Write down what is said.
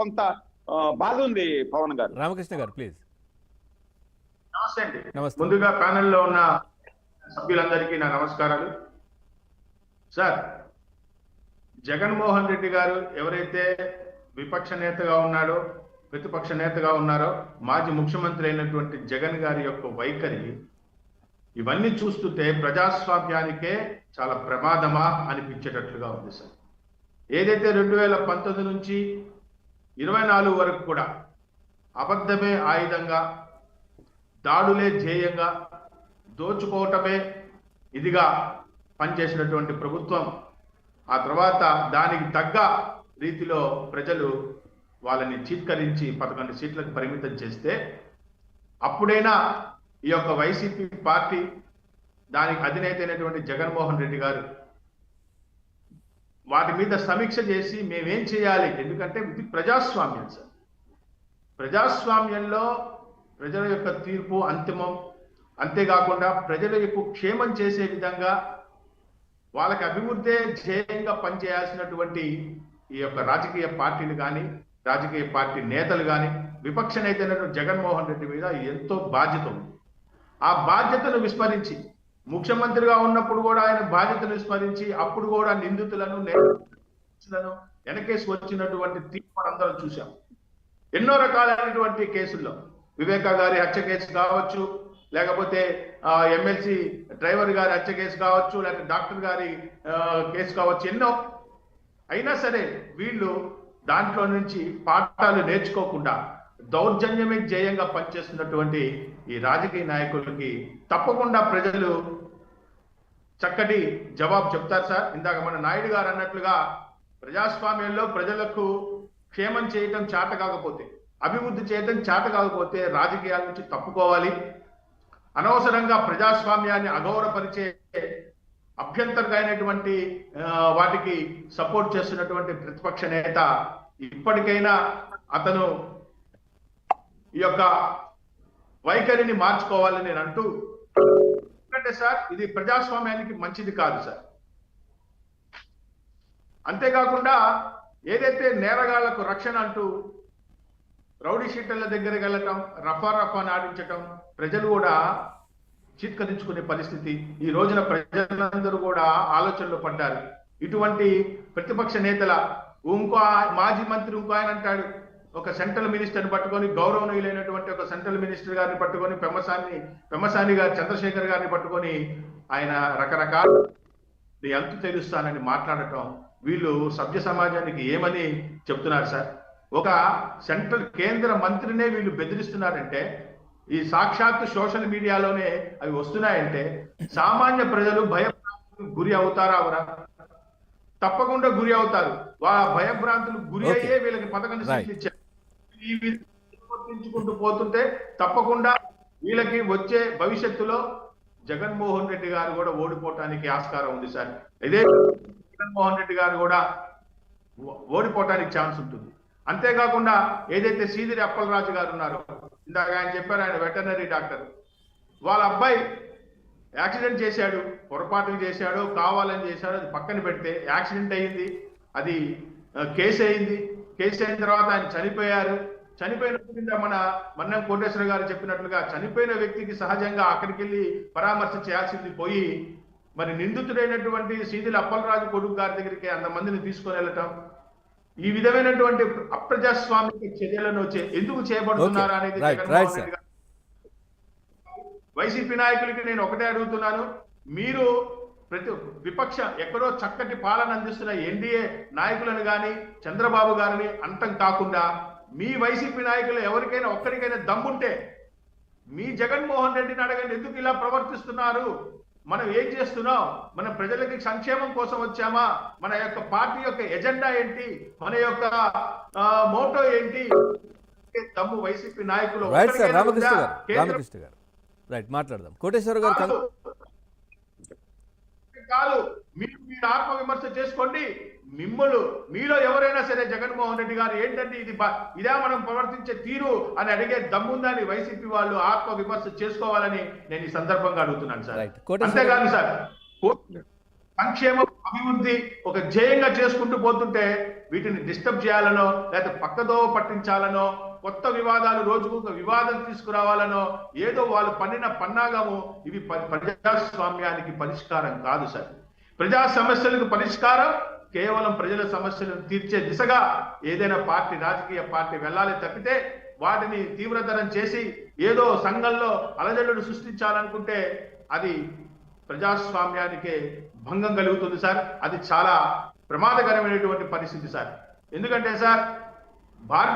కొంత బాధ ఉంది పవన్ గారు. రామకృష్ణ గారు ప్లీజ్. నమస్తే అండి. నమస్తే. ముందుగా ప్యానెల్లో ఉన్న సభ్యులందరికీ నా నమస్కారాలు. సార్, జగన్మోహన్ రెడ్డి గారు ఎవరైతే విపక్ష నేతగా ఉన్నాడో, ప్రతిపక్ష నేతగా ఉన్నారో, మాజీ ముఖ్యమంత్రి అయినటువంటి జగన్ గారి యొక్క వైఖరి ఇవన్నీ చూస్తుంటే ప్రజాస్వామ్యానికే చాలా ప్రమాదమా అనిపించేటట్లుగా ఉంది సార్. ఏదైతే 2019 నుంచి 24 వరకు కూడా అబద్ధమే ఆయుధంగా, దాడులే ధ్యేయంగా, దోచుకోవటమే ఇదిగా పనిచేసినటువంటి ప్రభుత్వం, ఆ తర్వాత దానికి తగ్గ రీతిలో ప్రజలు వాళ్ళని చీత్కరించి 11 సీట్లకు పరిమితం చేస్తే అప్పుడైనా ఈ యొక్క వైసీపీ పార్టీ, దానికి అధినేత అయినటువంటి జగన్మోహన్ రెడ్డి గారు వాటి మీద సమీక్ష చేసి మేమేం చేయాలి, ఎందుకంటే ఇది ప్రజాస్వామ్యం సార్. ప్రజాస్వామ్యంలో ప్రజల యొక్క తీర్పు అంతిమం. అంతేకాకుండా ప్రజల యొక్క క్షేమం చేసే విధంగా వాళ్ళకి అభివృద్ధి ధ్యేయంగా పనిచేయాల్సినటువంటి ఈ యొక్క రాజకీయ పార్టీలు కానీ, రాజకీయ పార్టీ నేతలు కానీ, విపక్ష నేత అయినటువంటి జగన్మోహన్ రెడ్డి మీద ఎంతో బాధ్యత ఉంది. ఆ బాధ్యతను విస్మరించి, ముఖ్యమంత్రిగా ఉన్నప్పుడు కూడా ఆయన బాధ్యతను విస్మరించి, అప్పుడు కూడా నిందితులను వెనకేసి వచ్చినటువంటి తీర్పు అందరం చూశాం. ఎన్నో రకాలైనటువంటి కేసుల్లో వివేక గారి హత్య కేసు కావచ్చు, లేకపోతే ఎమ్మెల్సీ డ్రైవర్ గారి హత్య కేసు కావచ్చు, లేకపోతే డాక్టర్ గారి కేసు కావచ్చు, ఎన్నో. అయినా సరే వీళ్ళు దాంట్లో నుంచి పాఠాలు నేర్చుకోకుండా దౌర్జన్యమే ధ్యేయంగా పనిచేస్తున్నటువంటి ఈ రాజకీయ నాయకులకి తప్పకుండా ప్రజలు చక్కటి జవాబు చెప్తారు సార్. ఇందాక మన నాయుడు గారు అన్నట్లుగా ప్రజాస్వామ్యంలో ప్రజలకు క్షేమం చేయటం చేత కాకపోతే, అభివృద్ధి చేయటం చేత కాకపోతే రాజకీయాల నుంచి తప్పుకోవాలి. అనవసరంగా ప్రజాస్వామ్యాన్ని అగౌరవపరిచే, అభ్యంతరమైనటువంటి వాటికి సపోర్ట్ చేస్తున్నటువంటి ప్రతిపక్ష నేత ఇప్పటికైనా అతను ఈ యొక్క వైఖరిని మార్చుకోవాలని నేను అంటూ, ఎందుకంటే సార్ ఇది ప్రజాస్వామ్యానికి మంచిది కాదు సార్. అంతేకాకుండా ఏదైతే నేరగాళ్లకు రక్షణ అంటూ రౌడీ షీటర్ల దగ్గరికి వెళ్ళటం, రఫా నాడించటం, ప్రజలు కూడా చీత్కరించుకునే పరిస్థితి ఈ రోజున ప్రజలందరూ కూడా ఆలోచనలో పడ్డారు. ఇటువంటి ప్రతిపక్ష నేతల మాజీ మంత్రి ఇంకో ఆయన అంటాడు, ఒక సెంట్రల్ మినిస్టర్ని పట్టుకొని, గౌరవనీయులైనటువంటి ఒక సెంట్రల్ మినిస్టర్ గారిని పట్టుకొని, పెమ్మసాని గారు చంద్రశేఖర్ గారిని పట్టుకొని ఆయన రకరకాల అంతు తెలుస్తానని మాట్లాడటం, వీళ్ళు సభ్య సమాజానికి ఏమని చెప్తున్నారు సార్? ఒక సెంట్రల్ కేంద్ర మంత్రినే వీళ్ళు బెదిరిస్తున్నారంటే, ఈ సాక్షాత్తు సోషల్ మీడియాలోనే అవి వస్తున్నాయంటే సామాన్య ప్రజలు భయభ్రాంతులకు గురి అవుతారా? అవరా? తప్పకుండా గురి అవుతారు. భయభ్రాంతులకు గురి అయ్యే వీళ్ళకి 11 సీట్లు ఇచ్చారు. ఈ విధంగా పోతుంటే తప్పకుండా వీళ్ళకి వచ్చే భవిష్యత్తులో జగన్మోహన్ రెడ్డి గారు కూడా ఓడిపోవటానికి ఆస్కారం ఉంది సార్. ఇదే జగన్మోహన్ రెడ్డి గారు కూడా ఓడిపోవటానికి ఛాన్స్ ఉంటుంది. అంతేకాకుండా ఏదైతే సీదిరి అప్పలరాజు గారు ఉన్నారో, ఇందాక ఆయన చెప్పారు, ఆయన వెటర్నరీ డాక్టర్, వాళ్ళ అబ్బాయి యాక్సిడెంట్ చేశాడు, పొరపాటుకు చేశాడో కావాలని చేశాడో అది పక్కన పెడితే యాక్సిడెంట్ అయ్యింది, అది కేసు అయింది. కేసు అయిన తర్వాత ఆయన చనిపోయారు. చనిపోయినప్పుడు మన మన్నం కోటేశ్వర గారు చెప్పినట్లుగా చనిపోయిన వ్యక్తికి సహజంగా అక్కడికి వెళ్ళి పరామర్శ చేయాల్సింది పోయి, మరి నిందితుడైనటువంటి సీదిరి అప్పలరాజు కొడుకు గారి దగ్గరికి అంతమందిని తీసుకొని వెళ్ళటం, ఈ విధమైనటువంటి అప్రజాస్వామిక చర్యలను ఎందుకు చేపడుతున్నారు అనేది జగన్మోహన్ రెడ్డి గారు. వైసీపీ నాయకులకి నేను ఒకటే అడుగుతున్నాను, మీరు విపక్ష ఎక్కడో చక్కటి పాలన అందిస్తున్న ఎన్డీఏ నాయకులను కానీ, చంద్రబాబు గారిని అంతం కాకుండా, మీ వైసీపీ నాయకులు ఎవరికైనా ఒక్కరికైనా దమ్ముంటే మీ జగన్మోహన్ రెడ్డిని అడగండి, ఎందుకు ఇలా ప్రవర్తిస్తున్నారు, మనం ఏం చేస్తున్నాం, మన ప్రజలకి సంక్షేమం కోసం వచ్చామా, మన యొక్క పార్టీ యొక్క ఎజెండా ఏంటి, మన యొక్క మోటో ఏంటి, దమ్ము వైసీపీ నాయకులు రామకృష్ణ గారు రైట్ మాట్లాడదాం. కోటేశ్వర గారు కాదు, మీరు ఆత్మవిమర్శ చేసుకోండి. మీలో ఎవరైనా సరే జగన్మోహన్ రెడ్డి గారు ఏంటంటే ఇదే మనం ప్రవర్తించే తీరు అని అడిగే దమ్ముందని వైసీపీ వాళ్ళు ఆత్మ విమర్శ చేసుకోవాలని నేను ఈ సందర్భంగా అడుగుతున్నాను సార్. అంతేకాదు సార్, సంక్షేమం అభివృద్ధి ఒక ధ్యేయంగా చేసుకుంటూ పోతుంటే వీటిని డిస్టర్బ్ చేయాలనో లేకపోతే పక్కదో పట్టించాలనో కొత్త వివాదాలు రోజుకు ఒక వివాదం తీసుకురావాలనో ఏదో వాళ్ళు పన్నిన పన్నాగము ఇవి ప్రజాస్వామ్యానికి పరిష్కారం కాదు సార్. ప్రజా సమస్యలకు పరిష్కారం కేవలం ప్రజల సమస్యలను తీర్చే దిశగా ఏదైనా పార్టీ రాజకీయ పార్టీ వెళ్ళాలి తప్పితే వాటిని తీవ్రతరం చేసి ఏదో సంఘంలో అలజడులు సృష్టించాలనుకుంటే అది ప్రజాస్వామ్యానికే భంగం కలుగుతుంది సార్. అది చాలా ప్రమాదకరమైనటువంటి పరిస్థితి సార్. ఎందుకంటే సార్ భారతీయ